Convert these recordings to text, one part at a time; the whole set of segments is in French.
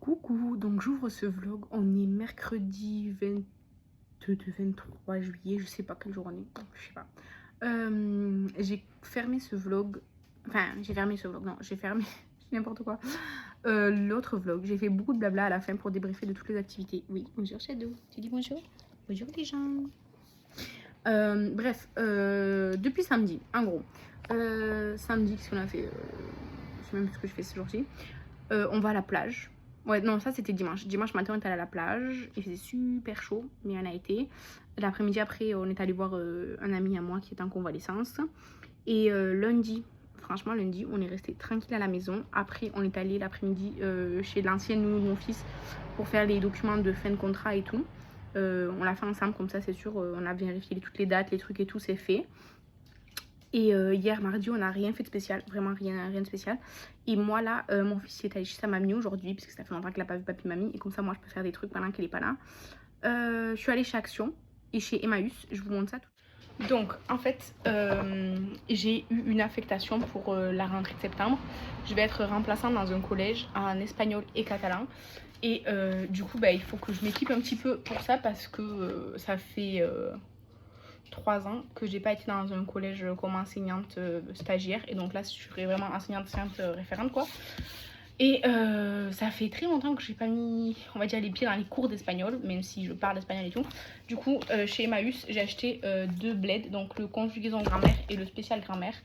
Coucou, donc j'ouvre ce vlog, on est mercredi 23 juillet, je sais pas quelle jour on est, je sais pas. J'ai fermé ce vlog, non, j'ai fermé n'importe quoi. L'autre vlog, j'ai fait beaucoup de blabla à la fin pour débriefer de toutes les activités. Oui, bonjour Shadow, tu dis bonjour? Bonjour les gens. Bref, depuis samedi, en gros. Samedi, qu'est-ce qu'on a fait? Je sais même plus ce que je fais ce jour-ci. On va à la plage. Ouais, non, ça c'était dimanche. Dimanche matin, on est allé à la plage. Il faisait super chaud, mais on a été. L'après-midi, après, on est allé voir un ami à moi qui est en convalescence. Et lundi, franchement, lundi, on est resté tranquille à la maison. Après, on est allé l'après-midi chez l'ancienne nounou de mon fils pour faire les documents de fin de contrat et tout. On l'a fait ensemble, comme ça, c'est sûr. On a vérifié toutes les dates, les trucs et tout, c'est fait. Et hier, mardi, on n'a rien fait de spécial, vraiment rien de spécial. Et moi, là, mon fils est allé chez sa mamie aujourd'hui, parce que ça fait longtemps qu'il n'a pas vu papy mamie. Et comme ça, moi, je peux faire des trucs pendant qu'elle n'est pas là. Je suis allée chez Action et chez Emmaüs, je vous montre ça tout. Donc, en fait, j'ai eu une affectation pour la rentrée de septembre. Je vais être remplaçante dans un collège en espagnol et catalan. Et du coup, bah, il faut que je m'équipe un petit peu pour ça, parce que ça fait 3 ans que j'ai pas été dans un collège comme enseignante stagiaire, et donc là je serai vraiment enseignante référente quoi. Et ça fait très longtemps que j'ai pas mis, on va dire, les pieds dans les cours d'espagnol, même si je parle espagnol et tout. Du coup chez Emmaüs j'ai acheté 2 bleds, donc le conjugaison grammaire et le spécial grammaire,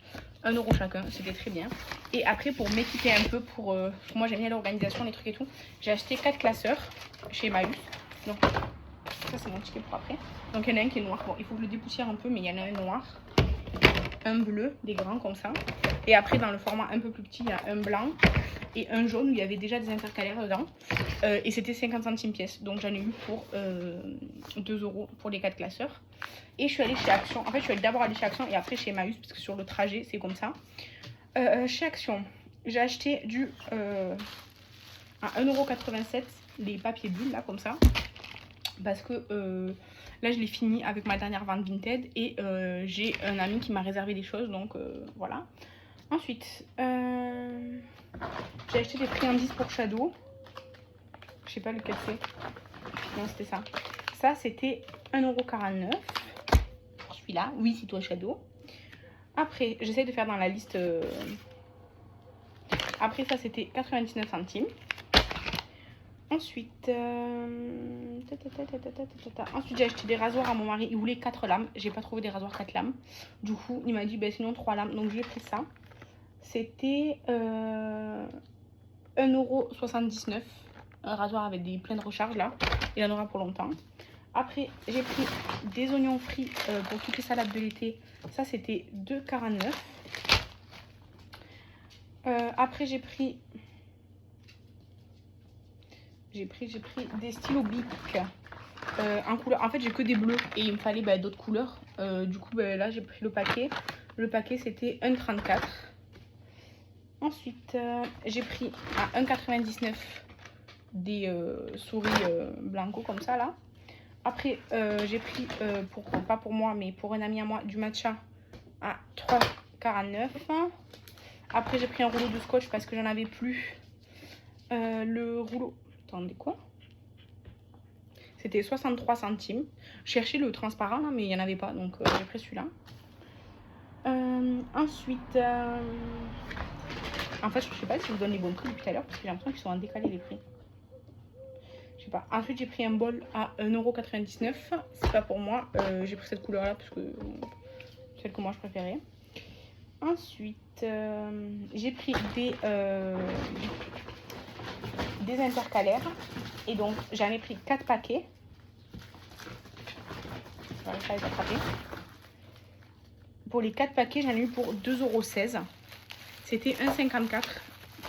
1 € chacun, c'était très bien. Et après, pour m'équiper un peu, pour moi j'aime bien l'organisation, les trucs et tout, j'ai acheté 4 classeurs chez Emmaüs. Donc ça c'est mon ticket pour après. Donc il y en a un qui est noir. Bon, il faut que je le dépoussière un peu, mais il y en a un noir, un bleu, des grands comme ça. Et après, dans le format un peu plus petit, il y a un blanc et un jaune où il y avait déjà des intercalaires dedans. Et c'était 50 centimes pièce. Donc j'en ai eu pour 2 € pour les 4 classeurs. Et je suis allée chez Action. En fait, je suis allée d'abord aller chez Action et après chez Emmaüs, parce que sur le trajet, c'est comme ça. Chez Action, j'ai acheté à 1,87 € les papiers bulles, là, comme ça. Parce que là je l'ai fini avec ma dernière vente Vinted et j'ai un ami qui m'a réservé des choses, donc voilà. Ensuite j'ai acheté des friandises pour Shadow, je sais pas lequel c'est, non c'était ça. Ça c'était 1,49 € pour celui-là, oui c'est toi Shadow. Après j'essaie de faire dans la liste, après ça c'était 99 centimes. Ensuite, ensuite j'ai acheté des rasoirs à mon mari. Il voulait 4 lames. J'ai pas trouvé des rasoirs 4 lames. Du coup, il m'a dit bah, sinon 3 lames. Donc, j'ai pris ça. C'était 1,79 €. Un rasoir avec des pleines recharges là. Il en aura pour longtemps. Après, j'ai pris des oignons frits pour toutes les salades de l'été. Ça, c'était 2,49 €. Après, j'ai pris des stylos Bic en couleur. En fait, j'ai que des bleus et il me fallait d'autres couleurs. Du coup, là, j'ai pris le paquet. Le paquet, c'était 1,34 €. Ensuite, j'ai pris à 1,99 € des souris blanco comme ça, là. Après, j'ai pris, pas pour moi, mais pour un ami à moi, du matcha à 3,49 €. Après, j'ai pris un rouleau de scotch parce que j'en avais plus. Le rouleau... Attendez, quoi? C'était 63 centimes. Je cherchais le transparent là, mais il n'y en avait pas, donc j'ai pris celui-là. Ensuite, en fait, je sais pas si je vous donne les bons prix depuis tout à l'heure, parce que j'ai l'impression qu'ils sont en décalé les prix. Je sais pas. Ensuite, j'ai pris un bol à 1,99 €. C'est pas pour moi. J'ai pris cette couleur là parce que celle que moi je préférais. Ensuite, j'ai pris des intercalaires. Et donc, j'en ai pris 4 paquets. Je vais réussir à les attraper. Pour les 4 paquets, j'en ai eu pour 2,16 €. C'était 1,54 €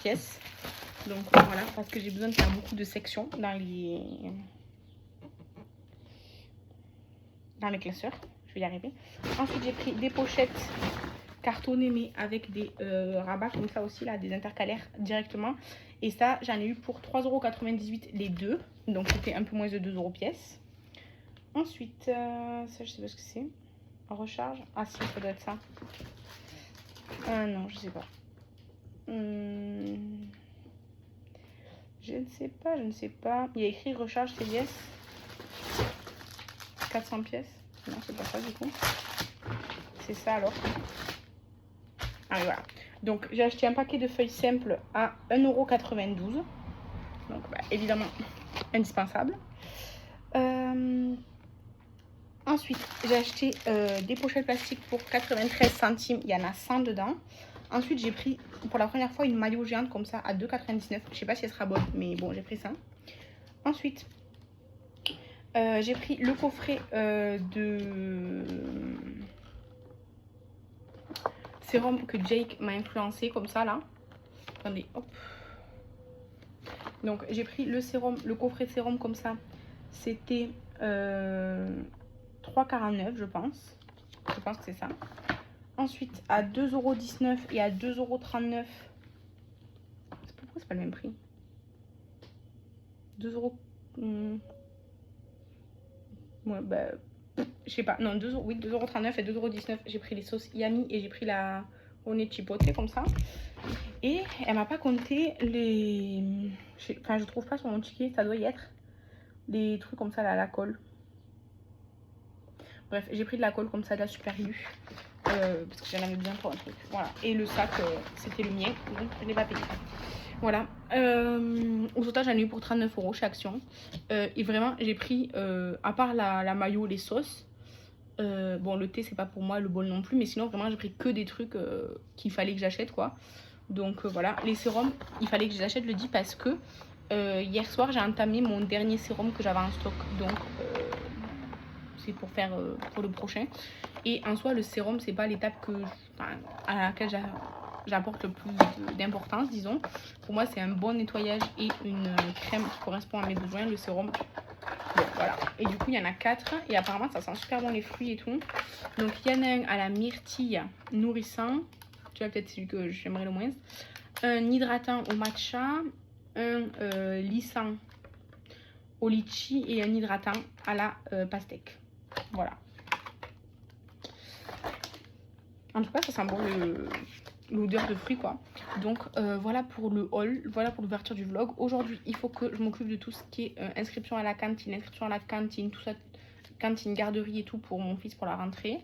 pièce. Donc voilà, parce que j'ai besoin de faire beaucoup de sections dans les classeurs. Je vais y arriver. Ensuite, j'ai pris des pochettes cartonnées, mais avec des rabats comme ça aussi, là, des intercalaires directement. Et ça, j'en ai eu pour 3,98 € les deux. Donc c'était un peu moins de 2 € pièce. Ensuite, ça, je sais pas ce que c'est. Recharge. Ah si, ça doit être ça. Non, je sais pas. Je Je ne sais pas, je ne sais pas. Il y a écrit recharge CVS. 400 pièces. Non, c'est pas ça du coup. C'est ça alors. Ah oui, voilà. Donc j'ai acheté un paquet de feuilles simples à 1,92 €. Donc bah, évidemment indispensable. Ensuite j'ai acheté des pochettes plastiques pour 93 centimes. Il y en a 100 dedans. Ensuite j'ai pris pour la première fois une maillot géante comme ça à 2,99 €. Je sais pas si elle sera bonne, mais bon, j'ai pris ça. Ensuite j'ai pris le coffret de sérum que Jake m'a influencé comme ça là. Attendez, hop. Donc j'ai pris le sérum, le coffret de sérum comme ça. C'était 3,49 € je pense. Je pense que c'est ça. Ensuite à 2,19 € et à 2,39 €. Pourquoi c'est pas le même prix? 2 €. Ouais, bah, je sais pas. Non, 2 €, oui, 2,39 € et 2,19 €. J'ai pris les sauces Yami et j'ai pris la Honey Chipotle comme ça. Et elle m'a pas compté les... Enfin, je trouve pas sur mon ticket, ça doit y être. Les trucs comme ça, là, la colle. Bref, j'ai pris de la colle comme ça, de la Super Lu. Parce que j'en avais bien pour un truc. Voilà. Et le sac, c'était le mien, donc je l'ai pas payé. Voilà. Au total, j'en ai eu pour 39 € chez Action. Et vraiment, j'ai pris, à part la mayo, les sauces. Bon, le thé, c'est pas pour moi, le bol non plus. Mais sinon, vraiment, j'ai pris que des trucs qu'il fallait que j'achète, quoi. Donc voilà, les sérums, il fallait que je les achète, je le dis, parce que hier soir, j'ai entamé mon dernier sérum que j'avais en stock. Donc c'est pour faire pour le prochain. Et en soi, le sérum, c'est pas l'étape à laquelle j'apporte le plus d'importance, disons. Pour moi, c'est un bon nettoyage et une crème qui correspond à mes besoins, le sérum. Bon, voilà. Et du coup, il y en a 4. Et apparemment, ça sent super bon les fruits et tout. Donc, il y en a un à la myrtille nourrissant. Tu vois, peut-être celui que j'aimerais le moins. Un hydratant au matcha. Un lissant au litchi. Et un hydratant à la pastèque. Voilà. En tout cas, ça sent bon l'odeur de fruits, quoi. Donc, voilà pour le haul. Voilà pour l'ouverture du vlog. Aujourd'hui, il faut que je m'occupe de tout ce qui est inscription à la cantine, tout ça, cantine, garderie et tout pour mon fils pour la rentrée.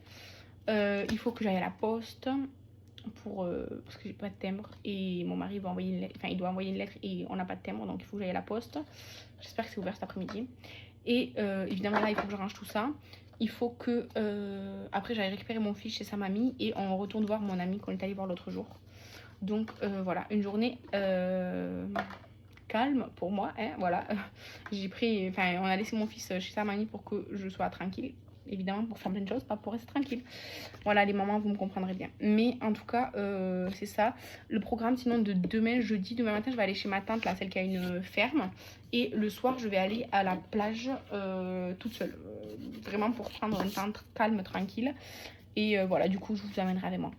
Il faut que j'aille à la poste parce que j'ai pas de timbre et mon mari va envoyer une lettre, enfin il doit envoyer une lettre et on n'a pas de timbre, donc il faut que j'aille à la poste. J'espère que c'est ouvert cet après-midi. Et évidemment là il faut que je range tout ça. Il faut que après j'aille récupérer mon fils chez sa mamie et on retourne voir mon ami qu'on est allé voir l'autre jour. Donc voilà, une journée calme pour moi, hein, voilà. J'ai pris, enfin on a laissé mon fils chez sa mamie pour que je sois tranquille. Évidemment pour faire plein de choses, pas pour rester tranquille. Voilà, les mamans, vous me comprendrez bien. Mais en tout cas, c'est ça. Le programme, sinon, de demain, jeudi, demain matin, je vais aller chez ma tante, là, celle qui a une ferme. Et le soir, je vais aller à la plage toute seule. Vraiment pour prendre un temps calme, tranquille. Et voilà, du coup, je vous amènerai avec moi.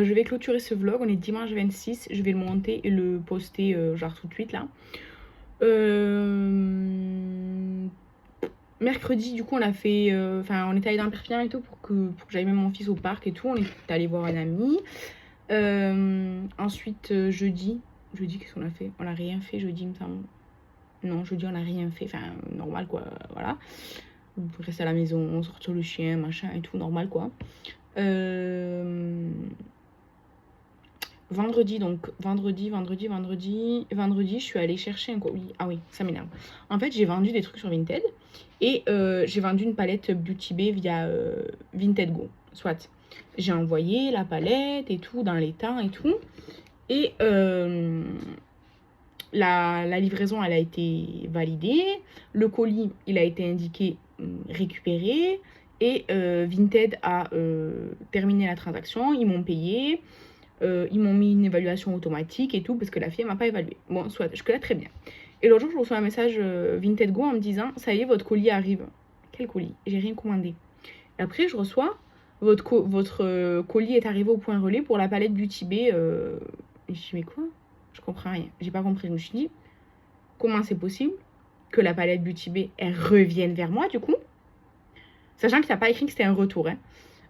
Je vais clôturer ce vlog, on est dimanche 26, je vais le monter et le poster genre tout de suite là. Mercredi du coup on a fait, on était allé dans le Perpignan et tout pour que j'aille même mon fils au parc et tout, on est allé voir un ami. Ensuite jeudi qu'est-ce qu'on a fait? On a rien fait jeudi il me semble. Non jeudi on a rien fait, enfin normal quoi, voilà. On peut rester à la maison, sortir le chien, machin et tout, normal quoi. Vendredi, je suis allée chercher un colis. Ah oui, ça m'énerve. En fait, j'ai vendu des trucs sur Vinted et j'ai vendu une palette Beauty Bay via Vinted Go. Soit, j'ai envoyé la palette et tout dans les temps et tout. Et la livraison, elle a été validée. Le colis, il a été indiqué récupéré. Et Vinted a terminé la transaction, ils m'ont payé, ils m'ont mis une évaluation automatique et tout, parce que la fille, elle m'a pas évalué. Bon, soit, jusque-là, très bien. Et l'autre jour, je reçois un message Vinted Go en me disant, ça y est, votre colis arrive. Quel colis? J'ai rien commandé. Et après, je reçois, votre colis est arrivé au point relais pour la palette Beauty Bay. Et je dis, mais quoi? Je comprends rien. J'ai pas compris. Je me suis dit, comment c'est possible que la palette Beauty Bay, elle revienne vers moi, du coup? Sachant que t'as pas écrit que c'était un retour. Hein.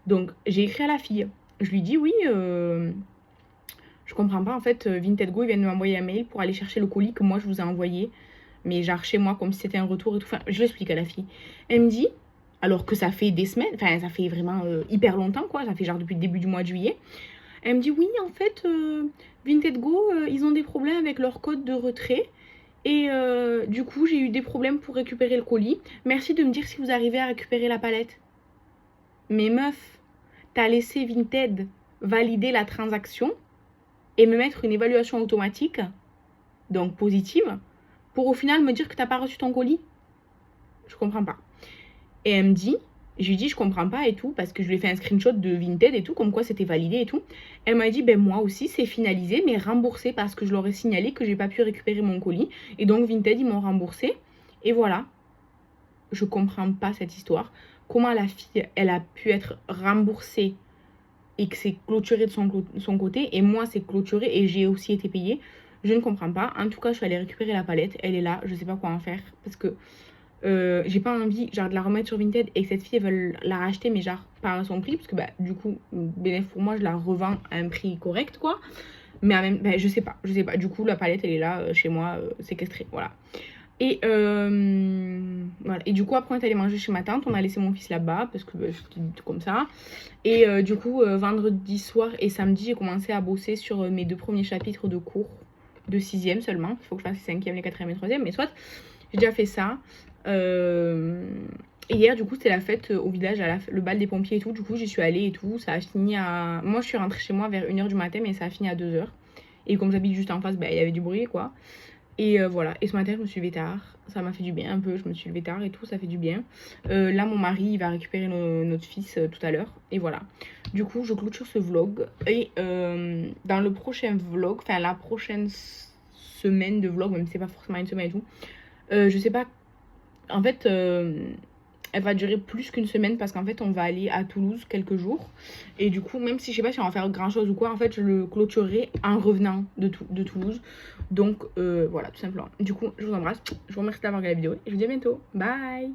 Donc, j'ai écrit à la fille. Je lui dis, oui, je comprends pas. En fait, Vinted Go, ils viennent de m'envoyer un mail pour aller chercher le colis que moi, je vous ai envoyé. Mais genre chez moi, comme si c'était un retour et tout. Enfin, je l'explique à la fille. Elle me dit, alors que ça fait des semaines, enfin, ça fait vraiment hyper longtemps, quoi. Ça fait genre depuis le début du mois de juillet. Elle me dit, oui, en fait, Vinted Go, ils ont des problèmes avec leur code de retrait. Et du coup, j'ai eu des problèmes pour récupérer le colis. Merci de me dire si vous arrivez à récupérer la palette. Mais meuf, t'as laissé Vinted valider la transaction et me mettre une évaluation automatique, donc positive, pour au final me dire que t'as pas reçu ton colis. Je comprends pas. Et elle me dit, je lui dis je comprends pas et tout, parce que je lui ai fait un screenshot de Vinted et tout, comme quoi c'était validé et tout. Elle m'a dit, ben moi aussi c'est finalisé, mais remboursé parce que je leur ai signalé que j'ai pas pu récupérer mon colis. Et donc Vinted, ils m'ont remboursé. Et voilà. Je comprends pas cette histoire. Comment la fille, elle a pu être remboursée et que c'est clôturé de son côté, et moi c'est clôturé et j'ai aussi été payée. Je ne comprends pas. En tout cas, je suis allée récupérer la palette. Elle est là. Je sais pas quoi en faire parce que j'ai pas envie genre de la remettre sur Vinted et que cette fille elle veut la racheter mais genre pas à son prix parce que bah du coup bénéf pour moi je la revends à un prix correct quoi, mais à même bah, je sais pas du coup la palette elle est là chez moi séquestrée, voilà. Et voilà, et du coup après on est allé manger chez ma tante, on a laissé mon fils là-bas parce que bah, c'était comme ça. Et du coup vendredi soir et samedi j'ai commencé à bosser sur mes 2 premiers chapitres de cours de 6e seulement. Il faut que je fasse les 5e, les 4e et 3e, mais soit j'ai déjà fait ça. Et hier du coup c'était la fête au village, le bal des pompiers et tout. Du coup j'y suis allée et tout. Ça a fini à... Moi je suis rentrée chez moi vers 1h du matin, mais ça a fini à 2h. Et comme j'habite juste en face, bah, il y avait du bruit quoi. Et voilà, et ce matin je me suis levée tard, ça m'a fait du bien un peu, je me suis levée tard et tout, ça fait du bien. Là mon mari il va récupérer notre fils tout à l'heure, et voilà. Du coup je clôture ce vlog, et dans le prochain vlog, enfin la prochaine semaine de vlog, même si c'est pas forcément une semaine et tout, je sais pas, en fait elle va durer plus qu'une semaine parce qu'en fait on va aller à Toulouse quelques jours, et du coup même si je sais pas si on va faire grand chose ou quoi, en fait je le clôturerai en revenant de Toulouse. Donc voilà, tout simplement. Du coup je vous embrasse, je vous remercie d'avoir regardé la vidéo et je vous dis à bientôt, bye.